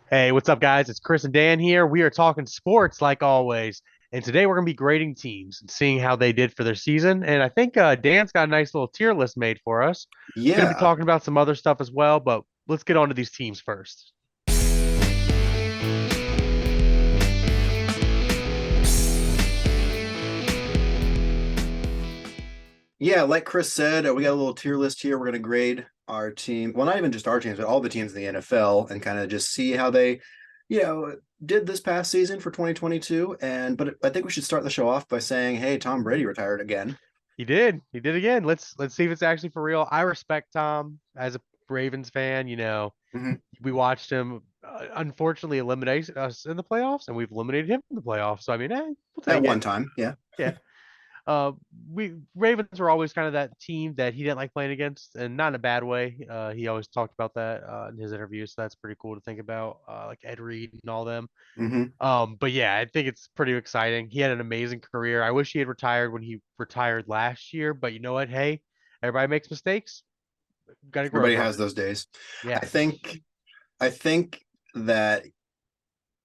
Hey, what's up, guys? It's Chris and Dan here. We are talking sports like always. And today we're going to be grading teams and seeing how they did for their season. And I think Dan's got a nice little tier list made for us. Going to be Yeah. talking about some other stuff as well, but let's get on to these teams first. Yeah, like Chris said, we got a little tier list here. We're going to grade our team. Well, not even just our teams, but all the teams in the NFL and kind of just see how they, you know, did this past season for 2022. But I think we should start the show off by saying, hey, Tom Brady retired again. He did. He did again. Let's see if it's actually for real. I respect Tom as a Ravens fan. Mhm. We watched him unfortunately eliminate us in the playoffs, and we've eliminated him in the playoffs. So I mean, we'll At take one it. time. Yeah. Yeah. Uh, we Ravens were always kind of that team that he didn't like playing against, and not in a bad way. He always talked about that in his interviews, so that's pretty cool to think about. Like Ed Reed and all them. Hmm. But yeah, I think it's pretty exciting. He had an amazing career. I wish he had retired when he retired last year, but you know what? Hey, everybody makes mistakes. Got to grow Everybody from has it. those days. Yeah. I think, I think that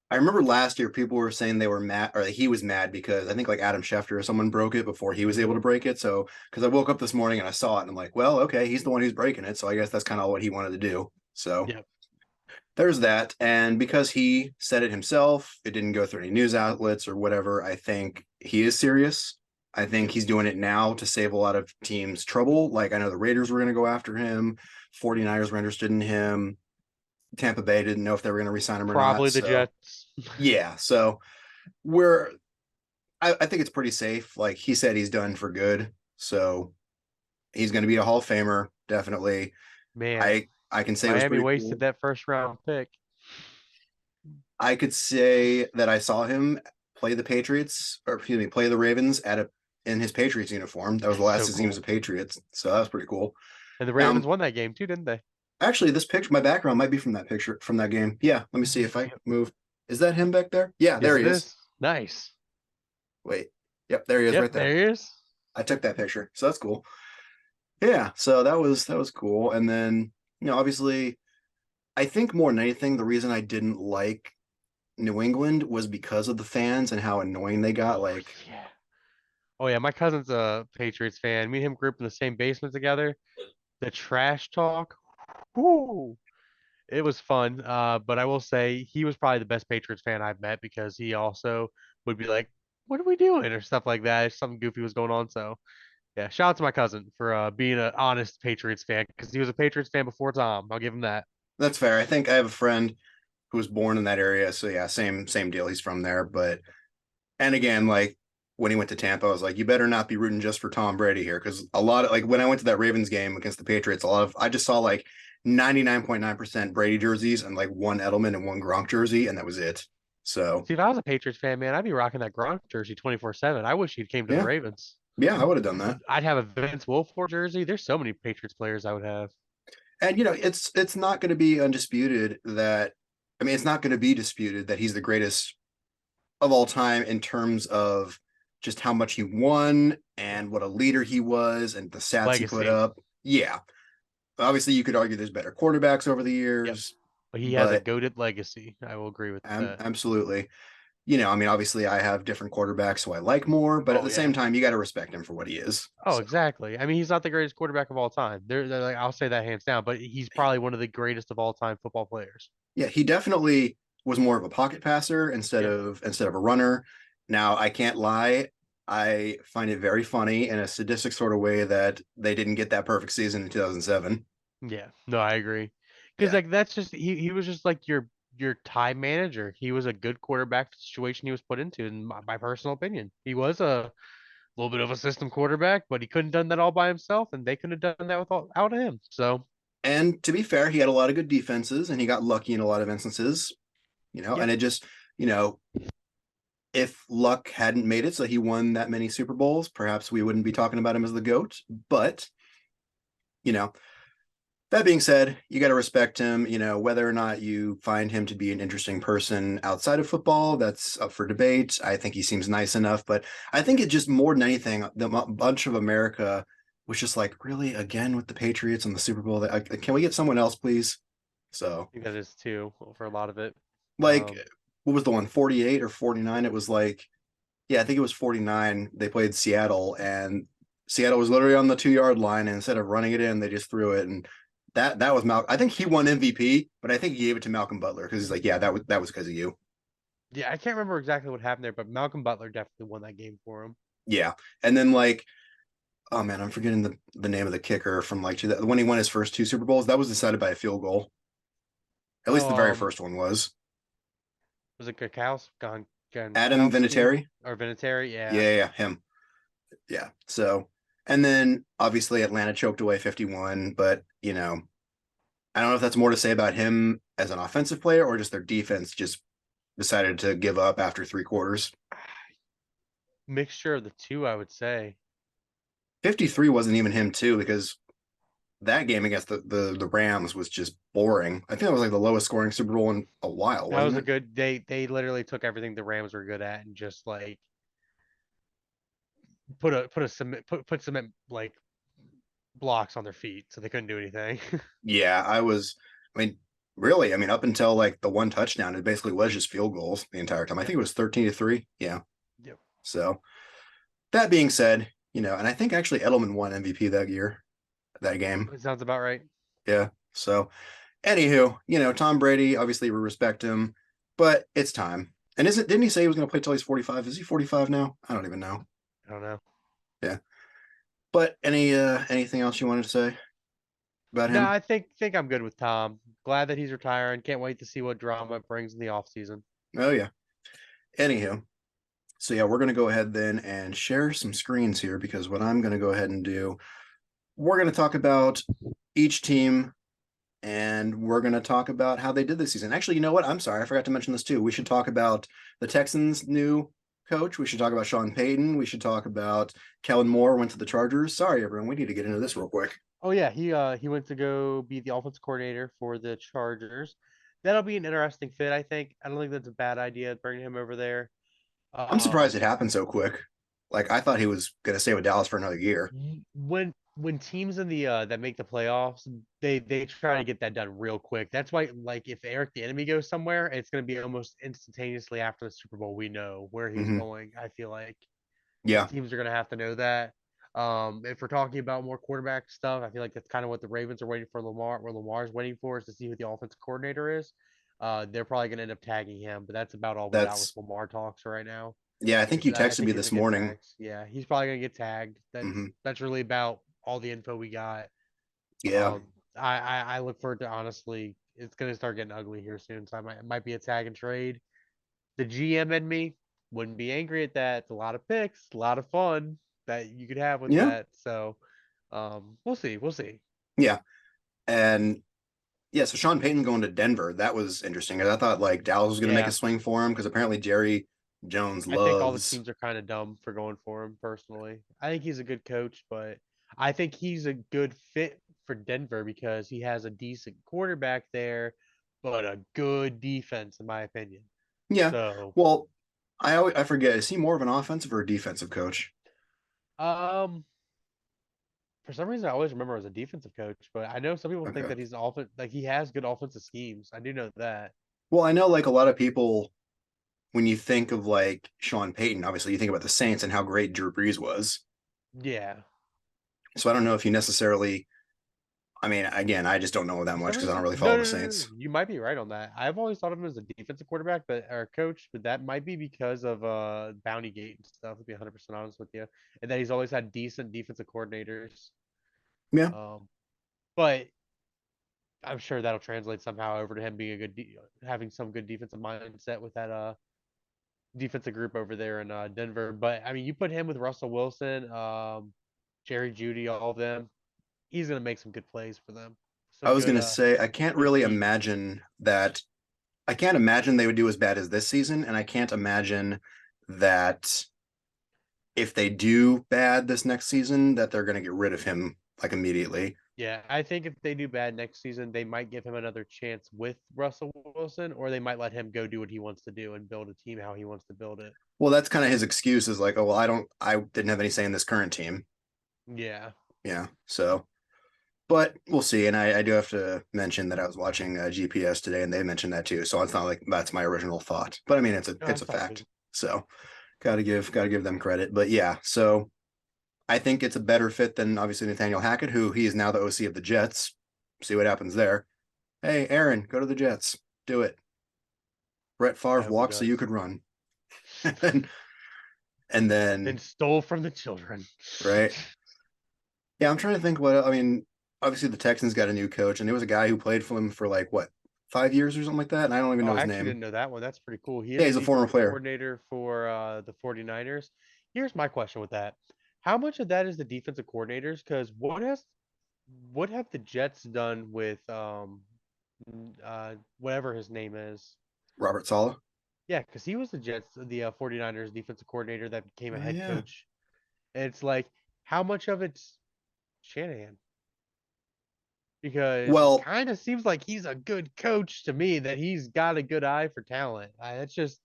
I remember last year people were saying they were mad or that he was mad because I think like Adam Schefter or someone broke it before he was able to break it. So because I woke up this morning and I saw it and I'm like, well, okay, he's the one who's breaking it. So I guess that's kind of what he wanted to do. So Yeah. there's that. And because he said it himself, it didn't go through any news outlets or whatever. I think he is serious. I think Yep. he's doing it now to save a lot of teams trouble. Like I know the Raiders were going to go after him, 49ers were interested in him. Tampa Bay didn't know if they were going to resign him or not. Probably the So Jets. yeah, so we're I think it's pretty safe. Like he said, he's done for good, so he's going to be a Hall of Famer, definitely. Man, I can say it was Miami pretty wasted cool. that first round pick. I could say that I saw him play the Patriots, or excuse me, play the Ravens at a in his Patriots uniform. That was the That's last so season he was cool. a Patriots, so that was pretty cool. And the Ravens won that game too, didn't they? Actually, this picture, my background might be from that picture from that game. Yeah, let me see if I Yep. move. Is that him back there? Yeah, Yes, there it he is. is. Nice. Wait, yep, there he is, right Yep, there. there he is. I took that picture, so that's cool. Yeah, so that was cool. And then, obviously, I think more than anything, the reason I didn't like New England was because of the fans and how annoying they got. Oh Like, yeah. Oh yeah, my cousin's a Patriots fan. Me and him grew up in the same basement together. The trash talk, whoo, it was fun. But I will say he was probably the best Patriots fan I've met because he also would be like, "What are we doing?" or stuff like that. If something goofy was going on. So yeah, shout out to my cousin for being an honest Patriots fan because he was a Patriots fan before Tom. I'll give him that. that's fair. I think I have a friend who was born in that area, so yeah, same deal. He's from there, but and again, like when he went to Tampa, I was like, you better not be rooting just for Tom Brady here, because a lot of like when I went to that Ravens game against the Patriots, a lot of I just saw like 99.9% Brady jerseys and like one Edelman and one Gronk jersey, and that was it. So See, if I was a Patriots fan, man, I'd be rocking that Gronk jersey 24/7. I wish he'd came to the yeah, Ravens. yeah, I would have done that. I'd have a Vince Wilfork jersey. There's so many Patriots players I would have. And it's not going to be undisputed that I mean, it's not going to be disputed that he's the greatest of all time in terms of just how much he won Yep. and what a leader he was and the stats he put Legacy. up. Yeah, obviously you could argue there's better quarterbacks over the Yep. years, But he has a but goated legacy. I will agree with that. absolutely. I mean, obviously I have different quarterbacks who I like more, but at Oh the yeah. same time, you got to respect him for what he is. Oh, So exactly. I mean, he's not the greatest quarterback of all time. They're like, I'll say that hands down, but he's probably one of the greatest of all time football players. yeah, he definitely was more of a pocket passer Yep. instead of a runner. Now, I can't lie, I find it very funny in a sadistic sort of way that they didn't get that perfect season in 2007. Yeah. No, I agree. Because Yeah. like that's just he was just like your time manager. He was a good quarterback for the situation he was put into, in my personal opinion. He was a little bit of a system quarterback, but he couldn't have done that all by himself, and they couldn't have done that without him. So, And to be fair, he had a lot of good defenses and he got lucky in a lot of instances, yep. and it just, you know, if luck hadn't made it so he won that many Super Bowls, perhaps we wouldn't be talking about him as the GOAT. But, you know, that being said, you got to respect him. Whether or not you find him to be an interesting person outside of football, that's up for debate. I think he seems nice enough, but I think it just more than anything, the bunch of America was just like, really, again with the Patriots and the Super Bowl. Can we get someone else, please? I So think that is too for a lot of it. Like, Um, what was the one, 48 or 49? It was like, yeah, I think it was 49. They played Seattle, and Seattle was literally on the 2 yard line. And instead of running it in, they just threw it. And that was Malcolm. I think he won MVP, but I think he gave it to Malcolm Butler because he's like, yeah, that was because of you. yeah, I can't remember exactly what happened there, but Malcolm Butler definitely won that game for him. Yeah. And then like, oh man, I'm forgetting the name of the kicker from like when he won his first two Super Bowls. That was decided by a field goal. At least Oh, the very first one was. was it Adam Gankowski Vinatieri. or Vinatieri? Yeah, Yeah. yeah, yeah, him. Yeah. So, and then obviously Atlanta choked away 51, but I don't know if that's more to say about him as an offensive player or just their defense just decided to give up after 3 quarters. Mixture of the two, I would say. 53 wasn't even him too, because that game against the Rams was just boring. I think it was like the lowest scoring Super Bowl in a while, That wasn't was a it? good they literally took everything the Rams were good at and just like put a cement put cement like blocks on their feet so they couldn't do anything. Yeah, I mean, really, I mean, up until like the one touchdown, it basically was just field goals the entire time. I Yep. think it was 13-3. Yeah. Yep. So that being said, and I think actually Edelman won MVP that year, that game. It sounds about right. Yeah. So anywho, Tom Brady, obviously we respect him, but it's time. And didn't he say he was going to play till he's 45? Is he 45 now? I don't even know. I don't know. Yeah. But anything else you wanted to say about No, him? I think I'm good with Tom. Glad that he's retiring. Can't wait to see what drama it brings in the off season. Oh yeah. Anywho, so yeah, we're going to go ahead then and share some screens here because what I'm going to go ahead and do, we're going to talk about each team and we're going to talk about how they did this season. Actually, you know what? I'm sorry. I forgot to mention this too. We should talk about the Texans' new coach. We should talk about Sean Payton. We should talk about Kellen Moore went to the Chargers. Sorry, everyone. We need to get into this real quick. Oh yeah, he went to go be the offense coordinator for the Chargers. That'll be an interesting fit, I think. I don't think that's a bad idea bringing him over there. I'm surprised Um, it happened so quick. Like I thought he was going to stay with Dallas for another year. when teams in the that make the playoffs, they try to get that done real quick. That's why like if Eric the enemy goes somewhere, it's going to be almost instantaneously after the Super Bowl we know where he's Mm-hmm. going. I feel like Yeah, teams are going to have to know that. If we're talking about more quarterback stuff, I feel like that's kind of what the Ravens are waiting for Lamar, where Lamar's waiting for is to see who the offensive coordinator is. They're probably going to end up tagging him, but that's about all we got with that's Lamar talks right now. yeah. I think you I texted think me he's this gonna get morning. tagged. Yeah, he's probably gonna get tagged. Mm-hmm. That's really about all the info we got. Yeah, I look forward to honestly. It's gonna start getting ugly here soon, so it might be a tag and trade. The GM and me wouldn't be angry at that. It's a lot of picks, a lot of fun that you could have with yeah, that. So, we'll see. We'll see. yeah. And yeah, so Sean Payton going to Denver, that was interesting. I thought like Dallas was going to make a Yeah, swing for him because apparently Jerry Jones I think all the loves. teams are kind of dumb for going for him personally. I think he's a good coach, but I think he's a good fit for Denver because he has a decent quarterback there, but a good defense, in my opinion. Yeah. So, Well, I forget. Is he more of an offensive or a defensive coach? um, for some reason, I always remember as a defensive coach, but I know some people think Okay. that he's an offense, like he has good offensive schemes. I do know that. Well, I know like a lot of people when you think of like Sean Payton, obviously you think about the Saints and how great Drew Brees was. Yeah. So I don't know if you necessarily. I mean, again, I just don't know that For much some because I don't reason, really no, follow the no, no, no, Saints. no. You might be right on that. I've always thought of him as a defensive quarterback, but or coach, but that might be because of Bounty Gate and stuff. To be 100% honest with you, and that he's always had decent defensive coordinators. Yeah. Um, but I'm sure that'll translate somehow over to him being a having some good defensive mindset with that defensive group over there in Denver. But I mean, you put him with Russell Wilson, Jerry Judy, all of them. He's gonna make some good plays for them. I Some was good gonna say I can't good really schemes. imagine that. I can't imagine they would do as bad as this season, and I can't imagine that if they do bad this next season, that they're gonna get rid of him like immediately. Yeah, I think if they do bad next season, they might give him another chance with Russell Wilson, or they might let him go do what he wants to do and build a team how he wants to build it. Well, that's kind of his excuse is like, oh well, I didn't have any say in this current team. Yeah. Yeah. So, But we'll see. And I do have to mention that I was watching GPS today, and they mentioned that too. So it's not like that's my original thought, but I mean No, it's a it's all fact. good. So gotta give them credit. But yeah, so I think it's a better fit than obviously Nathaniel Hackett, who he is now the OC of the Jets. See what happens there. Hey, Aaron, go to the Jets. Do it. Brett I Favre hope he walked so you does. could run. And then Then stole from the children. right. Yeah, I'm trying to think what I mean. Obviously, the Texans got a new coach, and it was a guy who played for them for like what 5 years or something like that, and I don't even Oh, know I his actually name. didn't know that one. That's pretty cool. He is Yeah, the he's a former defensive player. coordinator for the 49ers. Here's my question with that. How much of that is the defensive coordinators? Because what have the Jets done with whatever his name is? Robert Saleh. Yeah, because he was the 49ers defensive coordinator that became a Oh head yeah. coach. And it's like, how much of it's Shanahan? Because it Well, kind of seems like he's a good coach to me, that he's got a good eye for talent. It's just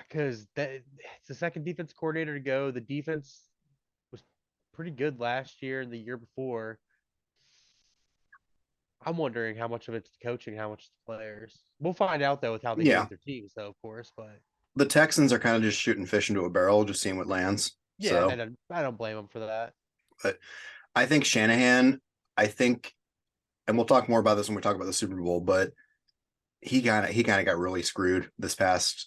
because that it's the second defense coordinator to go. The defense was pretty good last year and the year before. I'm wondering how much of it's the coaching, how much it's the players. We'll find out though with how they do yeah, with their teams, though, of course. But the Texans are kind of just shooting fish into a barrel, just seeing what lands. yeah, and So, I don't blame them for that. but I think Shanahan. I think, and we'll talk more about this when we talk about the Super Bowl, but he kind of got really screwed this past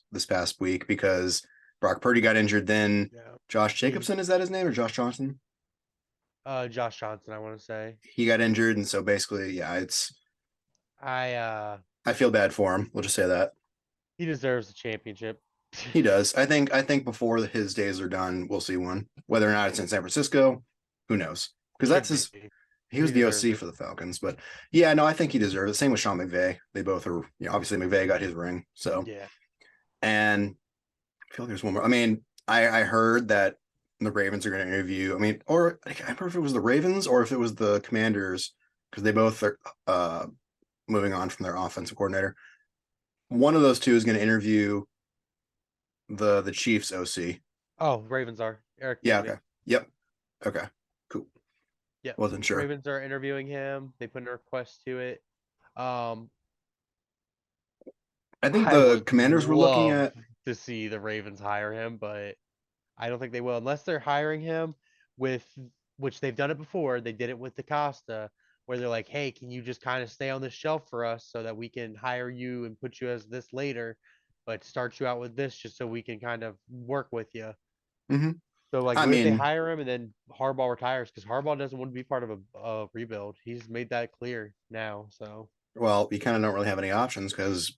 week because Brock Purdy got injured. Then Yeah, Josh he Jacobson, is that his name, or Josh Johnson? Josh Johnson, I want to say. He got injured, and so basically, yeah, it's I I feel bad for him. We'll just say that He deserves the championship. he does. I think before his days are done, we'll see one. Whether or not it's in San Francisco, who knows? Because that's Should his. be. He was He the deserves OC it. for the Falcons, but yeah, no, I think he deserves it. Same with Sean McVay. They both are. Obviously McVay got his ring. So, Yeah. and I feel like there's one more. I mean, I heard that the Ravens are going to interview. I mean, or I can't remember if it was the Ravens or if it was the Commanders because they both are moving on from their offensive coordinator. One of those two is going to interview the Chiefs OC. Oh, Ravens are Eric Yeah. Okay. Bieniemy. Yep. Okay. Cool. Yep. Wasn't sure. Ravens are interviewing him. They put in a request to it. Um, I think I the would Commanders were looking love at. to see the Ravens hire him, but I don't think they will unless they're hiring him with which they've done it before. They did it with DaCosta, where they're like, "Hey, can you just kind of stay on this shelf for us so that we can hire you and put you as this later, but start you out with this just so we can kind of work with you." Mhm. So like, I what if they mean, hire him and then Harbaugh retires? Because Harbaugh doesn't want to be part of a rebuild. He's made that clear now. So well, you kind of don't really have any options because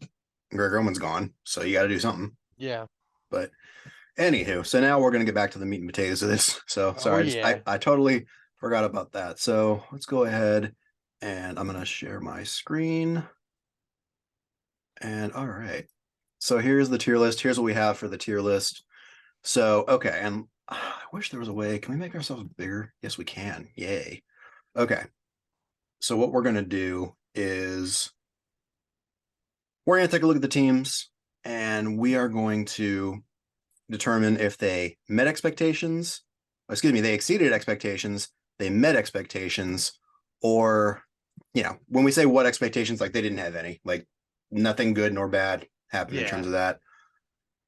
Greg Roman's gone, so you got to do something. yeah. But anywho, so now we're going to get back to the meat and potatoes of this. So Oh sorry, I just I, yeah. I totally forgot about that. So let's go ahead and I'm going to share my screen. And all right. So here's the tier list. Here's what we have for the tier list. So, okay. And I wish there was a way. Can we make ourselves bigger? Yes, we can. Yay. Okay. So what we're going to do is we're going to take a look at the teams and we are going to determine if they met expectations, excuse me, they exceeded expectations, they met expectations, or, when we say what expectations, like they didn't have any, like nothing good nor bad happened in terms Yeah. of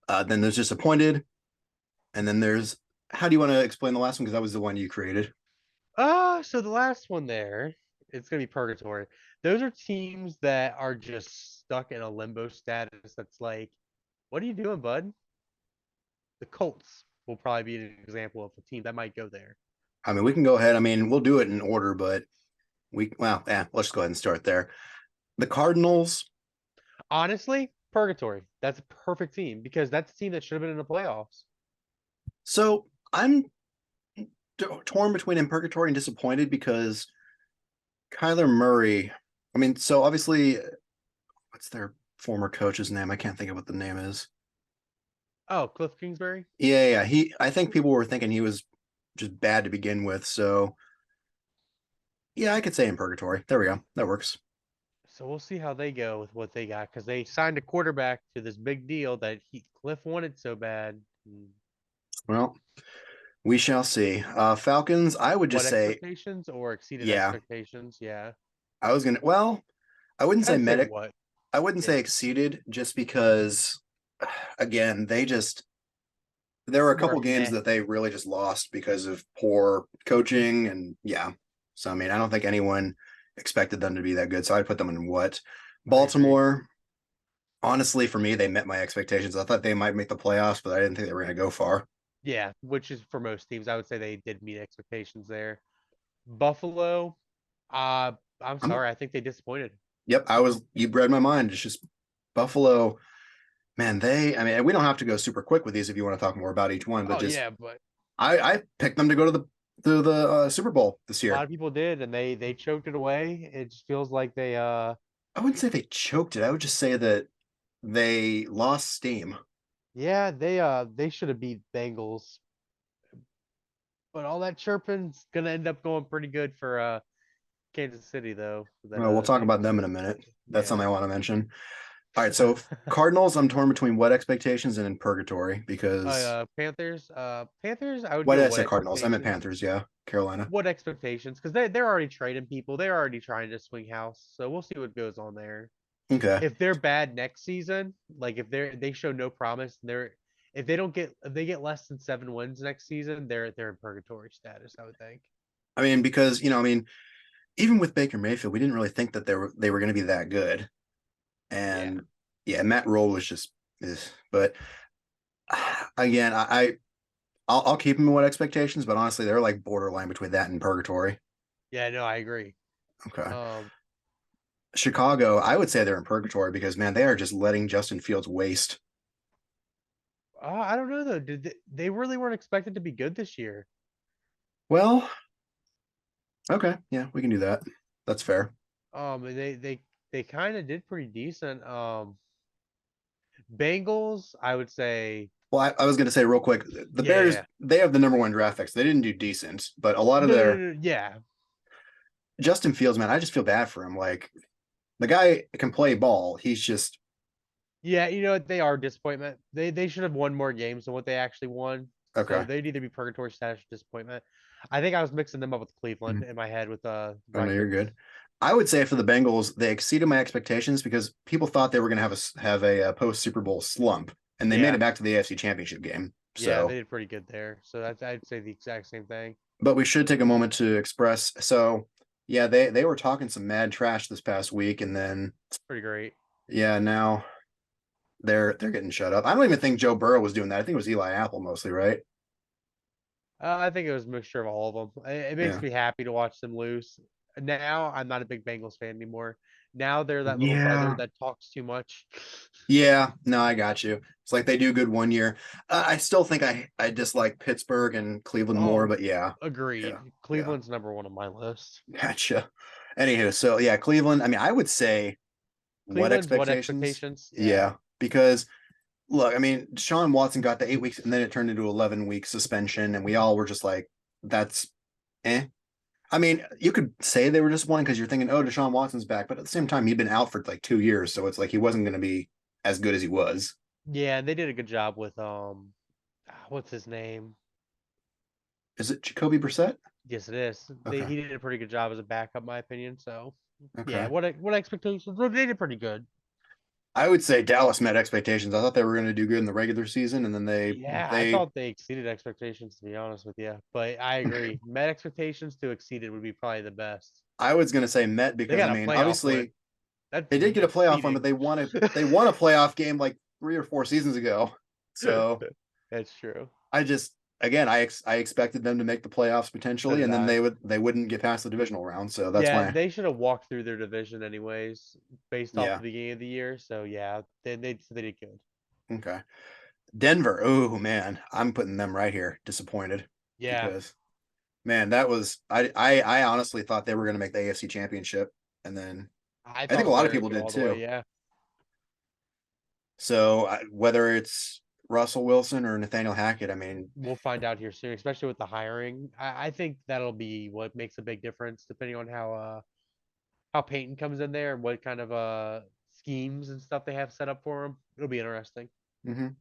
that. Then there's disappointed. And then there's, how do you want to explain the last one? Because that was the one you created. So the last one there, it's gonna be purgatory. Those are teams that are just stuck in a limbo status. That's like, what are you doing, bud? The Colts will probably be an example of a team that might go there. I mean, we can go ahead. I mean, we'll do it in order, but let's just go ahead and start there. The Cardinals. Honestly, purgatory. That's a perfect team because that's a team that should have been in the playoffs. So I'm torn between in purgatory and disappointed because Kyler Murray. I mean, so obviously, what's their former coach's name? I can't think of what the name is. Oh, Cliff Kingsbury. Yeah, yeah. I think people were thinking he was just bad to begin with. So yeah, I could say in purgatory. There we go. That works. So we'll see how they go with what they got because they signed a quarterback to this big deal that Cliff wanted so bad. Well, We shall see. Falcons, I would What just say, expectations or exceeded yeah, expectations? Yeah. I was gonna, well, I wouldn't say I'd say medic, what? I wouldn't Yeah. say exceeded just because, again, there were a More couple of games meh. that they really just lost because of poor coaching. And yeah, so I mean, I don't think anyone expected them to be that good. So I'd put them in what? I agree. Baltimore, honestly, for me, they met my expectations. I thought they might make the playoffs, but I didn't think they were going to go far. Yeah, which is for most teams. I would say they did meet expectations there. Buffalo, uh, I'm I'm sorry, I think they disappointed. Yep, you read my mind. It's just Buffalo, man, I mean, we don't have to go super quick with these if you want to talk more about each one, but Oh just yeah, but I picked them to go to the Super Bowl this a lot year. of people did, and they choked it away. It just feels like they I wouldn't say they choked it. I would just say that they lost steam. yeah they should have beat Bengals, but all that chirping's gonna end up going pretty good for Kansas City though. That Well, we'll talk about Bengals them in a team. minute. That's Yeah. something I want to mention. All right, so Cardinals, I'm torn between what expectations and in purgatory because Panthers, I would why go did I what say Cardinals? I meant expectations? Panthers. Yeah, Carolina. What expectations? Because they're already trading people. They're already trying to swing house. So we'll see what goes on there. Okay. If they're bad next season, like if they show no promise, and they're if they get less than 7 wins next season, they're in purgatory status. I would think. I mean, because I mean, even with Baker Mayfield, we didn't really think that they were going to be that good. Yeah. And yeah, Matt Rule was just, but again, I'll keep them in what expectations, but honestly, they're like borderline between that and purgatory. Yeah. No, I agree. Okay. Um, Chicago, I would say they're in purgatory because man, they are just letting Justin Fields waste. I don't know though. They really weren't expected to be good this year? Well, okay, yeah, we can do that. That's fair. And they kind of did pretty decent. Bengals, I would say, Well, I was going to say real quick, the yeah, yeah, Bears yeah. they have the number one draft picks. They didn't do decent, but a lot of No, no, their no, no, yeah, Justin Fields, man, I just feel bad for him. Like the guy can play ball. He's just yeah. You know what? They are a disappointment. They should have won more games than what they actually won. So okay. they'd either be purgatory status or disappointment. I think I was mixing them up with Cleveland Mhm. in my head with Oh no, you're Vikings. good. I would say for the Bengals, they exceeded my expectations because people thought they were going to have a post Super Bowl slump, and they made Yeah, it back to the AFC Championship game. yeah, they So, did pretty good there. So that's I'd say the exact same thing. but we should take a moment to express. So, yeah, they were talking some mad trash this past week, and then Pretty great. yeah, now they're getting shut up. I don't even think Joe Burrow was doing that. I think it was Eli Apple mostly, right? I think it was a mixture of all of them. It makes Yeah. me happy to watch them lose. Now I'm not a big Bengals fan anymore. Now they're that little brother Yeah. that talks too much. Yeah, no, I got you. It's like they do good one year. I still think I dislike Pittsburgh and Cleveland more, Oh, but yeah, yeah, agreed. yeah, Cleveland's number one on my list. gotcha. Anywho, so yeah, Cleveland. I mean, I would say what Cleveland's what expectations? expectations? Yeah. Yeah, because look, I mean, Deshaun Watson got the 8 weeks, and then it turned into 11 week suspension, and we all were just like, that's eh. I mean, you could say they were disappointing because you're thinking, oh, Deshaun Watson's back, but at the same time, he'd been out for like 2 years, so it's like he wasn't going to be as good as he was. Yeah, they did a good job with what's his name? Is it Jacoby Brissett? Yes, it is. Okay. He did a pretty good job as a backup, in my opinion. So yeah, Okay. what expectations? Well, they did pretty good. I would say Dallas met expectations. I thought they were going to do good in the regular season, and then Yeah, I they thought they exceeded expectations to be honest with you. But I agree. Met expectations to exceeded would be probably the best. I was going to say met They because I got a mean, playoff win. obviously That's they did get a playoff one, but exceeding. they won a playoff game like 3 or 4 seasons ago. So That's true. I just again I expected them to make the playoffs So potentially, did and then I. they wouldn't get past the divisional round. So that's Yeah, why they should have walked through their division anyways, based off yeah. the beginning of the year. So yeah, they did good. Okay. Denver. Oh man, I'm putting them right here. Disappointed Yeah, because man, that was I honestly thought they were going to make the AFC Championship, and then I I think a thought lot they of were gonna people go did all the way. too. Yeah, So whether it's Russell Wilson or Nathaniel Hackett, I mean, we'll find out here soon, especially with the hiring. I think that'll be what makes a big difference, depending on how Peyton comes in there and what kind of schemes and stuff they have set up for him. It'll be interesting. mhm.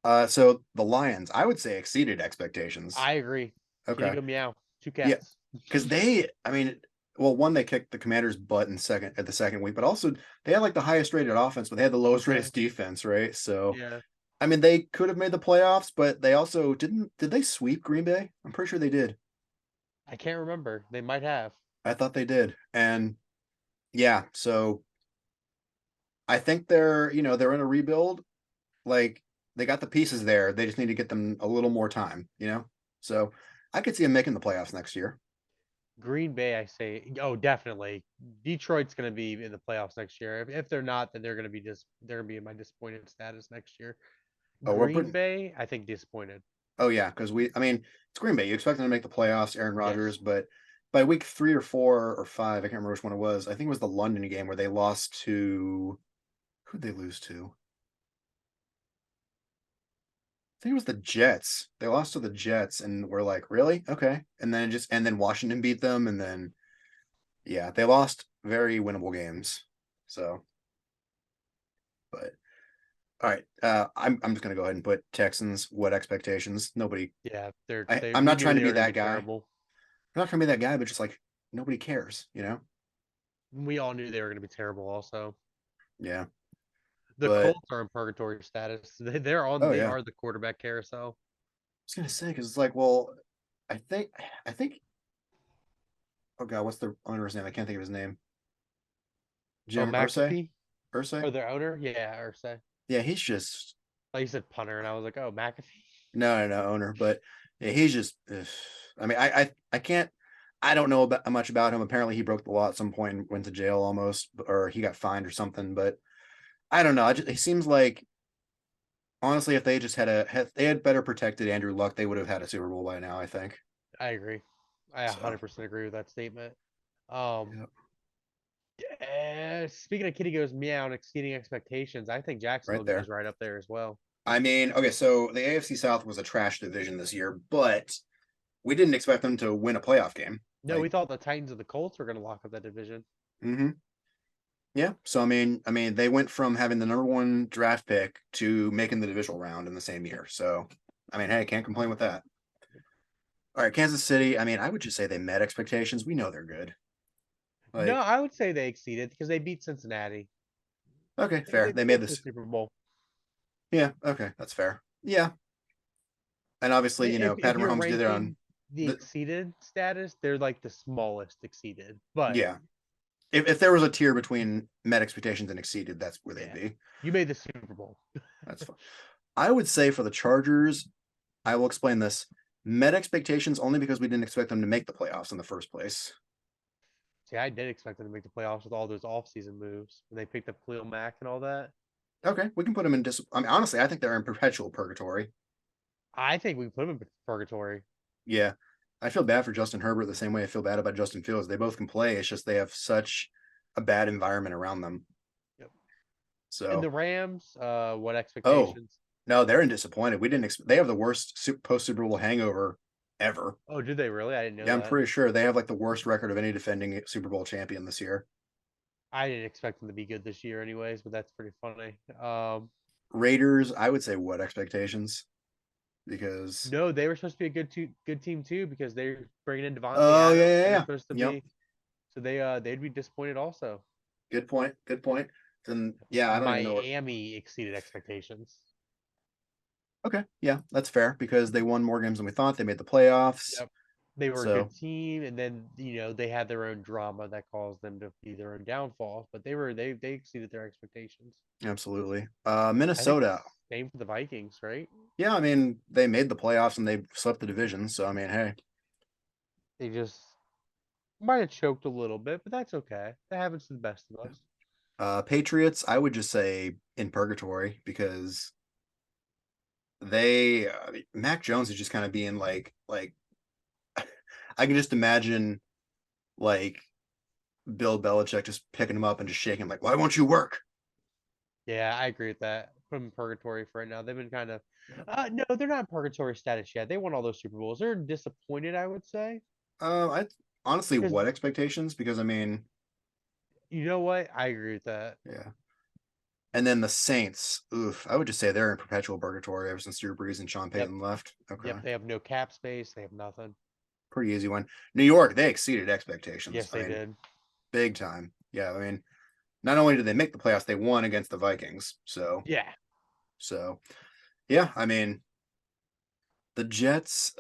So the Lions, I would say exceeded expectations. I agree. Kitty Okay. go meow. Two Yeah, cats. because I mean, well, one, they kicked the Commanders' butt in second at the second week, but also they had like the highest rated offense, but they had the lowest Yeah, rated defense, right? So, yeah. I mean, they could have made the playoffs, but they also didn't. Did they sweep Green Bay? I'm pretty sure they did. I can't remember. They might have. I thought they did. And yeah, so I think they're in a rebuild. Like they got the pieces there. They just need to get them a little more time. So I could see them making the playoffs next year. Green Bay, I say, oh, definitely. Detroit's going to be in the playoffs next year. If they're not, then they're going to be in my disappointed status next year. Oh, we're Green putting. Bay, I think disappointed. Oh yeah, because I mean, it's Green Bay. You expect them to make the playoffs, Aaron Rodgers, Yes. but by week 3 or 4 or 5, I can't remember which one it was. I think it was the London game where they lost to. Who'd they lose to? I think it was the Jets. They lost to the Jets, and we're like, really? Okay. And then Washington beat them, and then yeah, they lost very winnable games. So, but all right, I'm just gonna go ahead and put Texans. What expectations? Nobody. Yeah, I'm we not knew trying to they be were going to that be guy. terrible. I'm not trying to be that guy, but just like nobody cares. We all knew they were going to be terrible also. Yeah, The but Colts are in purgatory status. oh They yeah, I are the quarterback carousel. was gonna say because it's like, well, I think. Oh god, what's the owner's name? I can't think of his name. Oh, Jim Ursay. McAfee Ursay. or their owner? Yeah, Ursay. Yeah, he's just Like you said punter and I was like, "Oh, McAfee." no owner, but yeah, he's just. Ugh. I mean, I can't. I don't know about much about him. Apparently, he broke the law at some point and went to jail almost, or he got fined or something. But I don't know. It seems like honestly, if they just they had better protected Andrew Luck, they would have had a Super Bowl by now. I think I agree. I so. 100% agree with that statement. Um, Yeah, Speaking of Kitty goes meow and exceeding expectations, I think right Jacksonville goes there. right up there as well. I mean, okay, so the AFC South was a trash division this year, but we didn't expect them to win a playoff game. No, we Like, thought the Titans and the Colts were going to lock up that division. mm-hmm. Yeah. So I mean, they went from having the number one draft pick to making the divisional round in the same year. So, I mean, hey, can't complain with that. All right, Kansas City. I mean, I would just say they met expectations. We know they're good. No, Like, I would say they exceeded because they beat Cincinnati. okay, They fair. They made made it to the this. Super Bowl. Yeah. Okay, that's fair. Yeah, and obviously, If Pat you're Mahomes did it on ranking the the. exceeded status, they're like the smallest exceeded. But Yeah. If there was a tier between met expectations and exceeded, that's where they'd yeah, be. you made the Super Bowl. That's fine. I would say for the Chargers, I will explain this. Met expectations only because we didn't expect them to make the playoffs in the first place. See, I did expect them to make the playoffs with all those offseason moves when they picked up Khalil Mack and all that. Okay, we can put them in I mean, honestly, I think they're in perpetual purgatory. I think we put them in purgatory. Yeah. I feel bad for Justin Herbert the same way I feel bad about Justin Fields. They both can play. It's just they have such a bad environment around them. Yep. And So, the Rams, what oh, expectations? no, they're in disappointed. We didn't they have the worst post Super Bowl hangover ever. Oh, did they really? I didn't know Yeah, I'm that. pretty sure they have like the worst record of any defending Super Bowl champion this year. I didn't expect them to be good this year, anyways. But that's pretty funny. Raiders, I would say what expectations? Because No, they were supposed to be a good team too because they're bringing in Devontae oh yeah, Adams. yeah, They're yeah. supposed to Yep. be so they'd be disappointed also. Good point. Good point. Then yeah, I don't even know what. Miami exceeded expectations. Okay, yeah, that's fair because they won more games than we thought. They made the playoffs. Yep. They were a So good team, and then they had their own drama that caused them to be their own downfalls. But they exceeded their expectations. absolutely. I think Minnesota. same for the Vikings, right? Yeah, I mean, they made the playoffs and they swept the division. So I mean, hey, They just might have choked a little bit, but that's okay. That happens to the best of us. Patriots, I would just say in purgatory because I mean, Mac Jones is just kind of being like I can just imagine like Bill Belichick just picking him up and just shaking him like, why won't you work? Yeah, I agree with that. Put them in purgatory for right now. They've been kind of, no, they're not in purgatory status yet. They won all those Super Bowls. They're disappointed, I would say, I honestly, because what expectations? Because I mean, you know what? I agree with that. yeah, And then the Saints, oof, I would just say they're in perpetual purgatory ever since Drew Brees and Sean Yep. Payton left. Okay, Yep. They have no cap space. They have nothing. pretty easy one. New York, they exceeded expectations. Yes, I they mean, did. big time. Yeah, I mean, not only did they make the playoffs, they won against the Vikings. Yeah. So yeah, I mean, the Jets,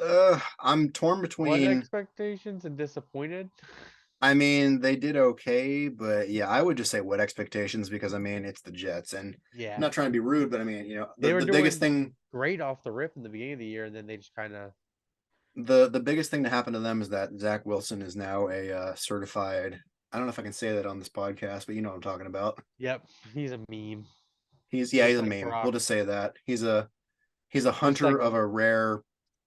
I'm torn What between. expectations and disappointed? I mean, they did okay, but yeah, I would just say what expectations because I mean, it's the Jets, and I'm Yeah. not trying to be rude, but I mean, They were the biggest doing thing, great off the rip in the beginning of the year, and then they just kind of, the biggest thing to happen to them is that Zach Wilson is now a certified. I don't know if I can say that on this podcast, but you know what I'm talking about. yep, he's a meme, He's just a like meme. We'll Brock, just say that he's a just hunter like, of a rare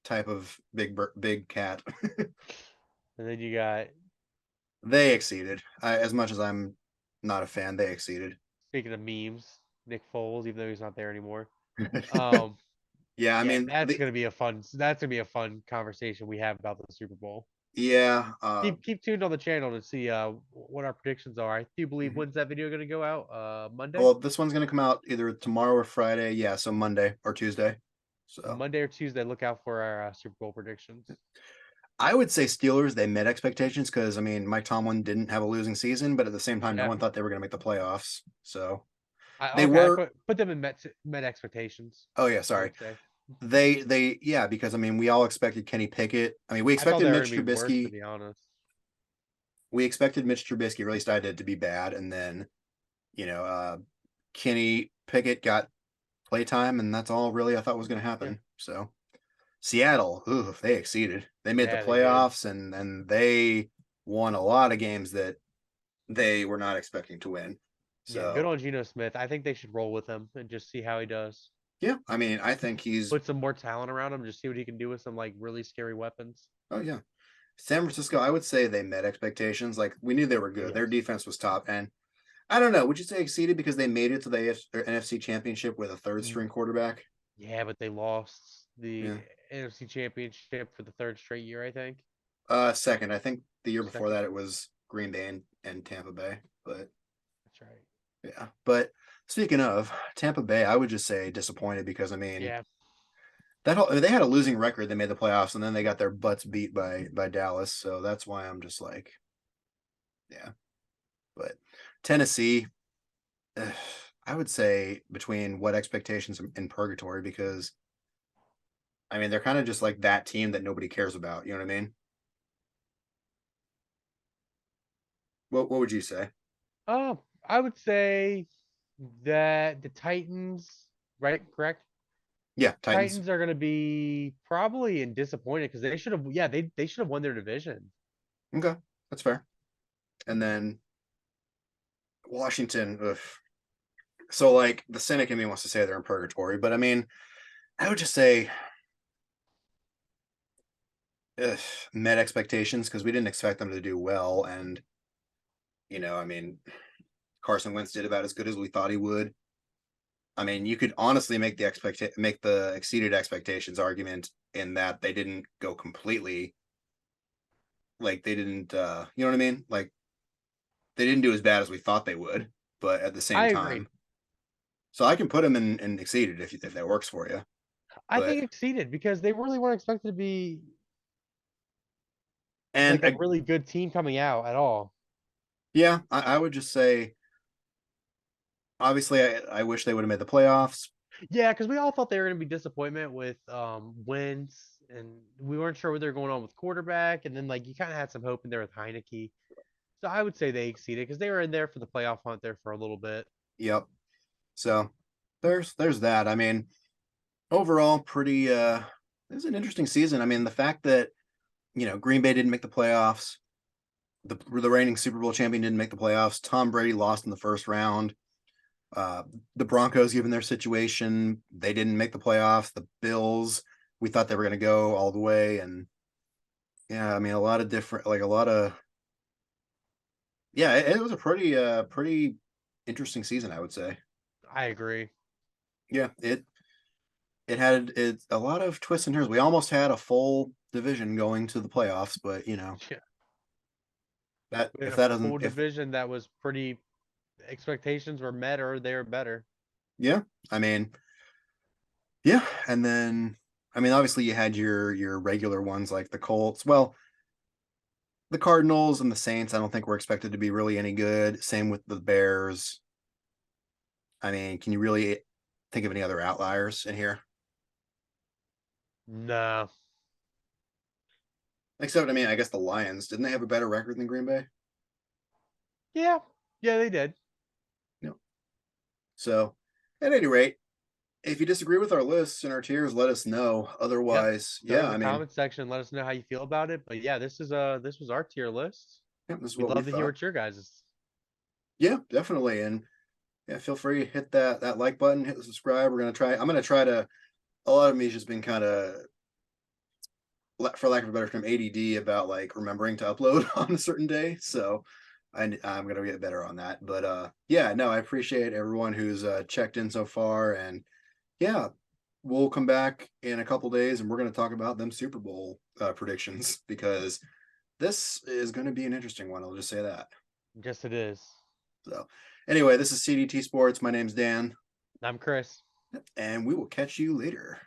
type of big cat. and then you got, They exceeded. As much as I'm not a fan, they exceeded. speaking of memes, Nick Foles, even though he's not there anymore. Um, Yeah, I yeah, mean that's gonna be a fun conversation we have about the Super Bowl. yeah. Keep tuned on the channel to see what our predictions are. I do believe Mhm. when's that video gonna go out? Monday? Well, this one's gonna come out either tomorrow or Friday. Yeah, so Monday or Tuesday. So Monday or Tuesday. Look out for our Super Bowl predictions. I would say Steelers, they met expectations because I mean Mike Tomlin didn't have a losing season, but at the same time, no Yeah. one thought they were gonna make the playoffs. So I they okay, I were. put them in met expectations, Oh yeah, I sorry. would say. They yeah, because I mean we all expected Kenny Pickett. I mean we I thought expected they were gonna Mitch be worse, to Trubisky. be honest. We expected Mitch Trubisky, or at least I did, to be bad, and then you know Kenny Pickett got playtime, and that's all really I thought was going to Yeah. happen. So Seattle, ooh, they exceeded. They made the Yeah, they did. playoffs, and they won a lot of games that they were not expecting to win. Yeah, good So on Geno Smith. I think they should roll with him and just see how he does. yeah, I mean, I think he's. Put some more talent around him, just see what he can do with some like really scary weapons. Oh yeah, San Francisco. I would say they met expectations. Like we knew they were good. Their Yes. defense was top, and I don't know. Would you say exceeded because they made it to the NFC Championship with a third Mm, string quarterback? yeah, but they lost the Yeah. NFC Championship for the third straight year, I think. Second. I think the year before Second. that it was Green Bay and Tampa Bay. But That's right. yeah. But speaking of Tampa Bay, I would just say disappointed because I mean Yeah. they had a losing record. They made the playoffs and then they got their butts beat by Dallas. So that's why I'm just like, yeah. But Tennessee, I would say between what expectations in purgatory because I mean they're kind of just like that team that nobody cares about. You know what I mean? What would you say? I would say that the Titans, right? Correct. Yeah, Titans. Titans are going to be probably in disappointed because they should have. Yeah, they should have won their division. Okay, that's fair. And then Washington. Ugh. So like the cynic in me wants to say they're in purgatory, but I mean, I would just say ugh, met expectations because we didn't expect them to do well, and I mean, Carson Wentz did about as good as we thought he would. I mean, you could honestly make the exceeded expectations argument in that they didn't go completely like they didn't you know what I mean? Like they didn't do as bad as we thought they would, but at the same I agree. time. So I can put them in exceeded if that works for you. I But think exceeded because they really weren't expected to be and like a really good team coming out at all. yeah, I would just say obviously I wish they would have made the playoffs. Yeah, because we all thought they were going to be disappointment with Wentz, and we weren't sure what they were going on with quarterback, and then like you kind of had some hope in there with Heineke. So I would say they exceeded because they were in there for the playoff hunt there for a little bit. Yep. So there's that. I mean, overall pretty it was an interesting season. I mean, the fact that, Green Bay didn't make the playoffs, the reigning Super Bowl champion didn't make the playoffs, Tom Brady lost in the first round. Uh, the Broncos, given their situation, they didn't make the playoffs. The Bills, we thought they were going to go all the way, and yeah, I mean, a lot of different, like a lot of, yeah, it was a pretty interesting season, I would say. I agree. Yeah, it had a lot of twists and turns. We almost had a full division going to the playoffs, but Yeah, that we had if a that full doesn't if division that was pretty expectations were met or they were better. Yeah, I mean, yeah, and then I mean, obviously you had your regular ones like the Colts. Well, the Cardinals and the Saints, I don't think we're expected to be really any good. Same with the Bears. I mean, can you really think of any other outliers in here? No. Except, I mean, I guess the Lions. Didn't they have a better record than Green Bay? Yeah. Yeah, they did. No. So, at any rate, if you disagree with our lists and our tiers, let us know. Yep. Otherwise, Throw it yeah, in I the mean, comment section. Let us know how you feel about it. But yeah, this was our tier list. yeah, this is We'd what we love to hear thought. what your guys' is. Yeah, definitely. And yeah, feel free to hit that like button, hit the subscribe. I'm gonna try to a lot of me has just been kind of for lack of a better term, ADD about like remembering to upload on a certain day. So I'm gonna get better on that. But yeah, no, I appreciate everyone who's checked in so far, and yeah, we'll come back in a couple days and we're gonna talk about them Super Bowl predictions because this is going to be an interesting one. I'll just say that. Yes, it is. So anyway, this is CDT Sports. My name's Dan, I'm Chris. and we will catch you later.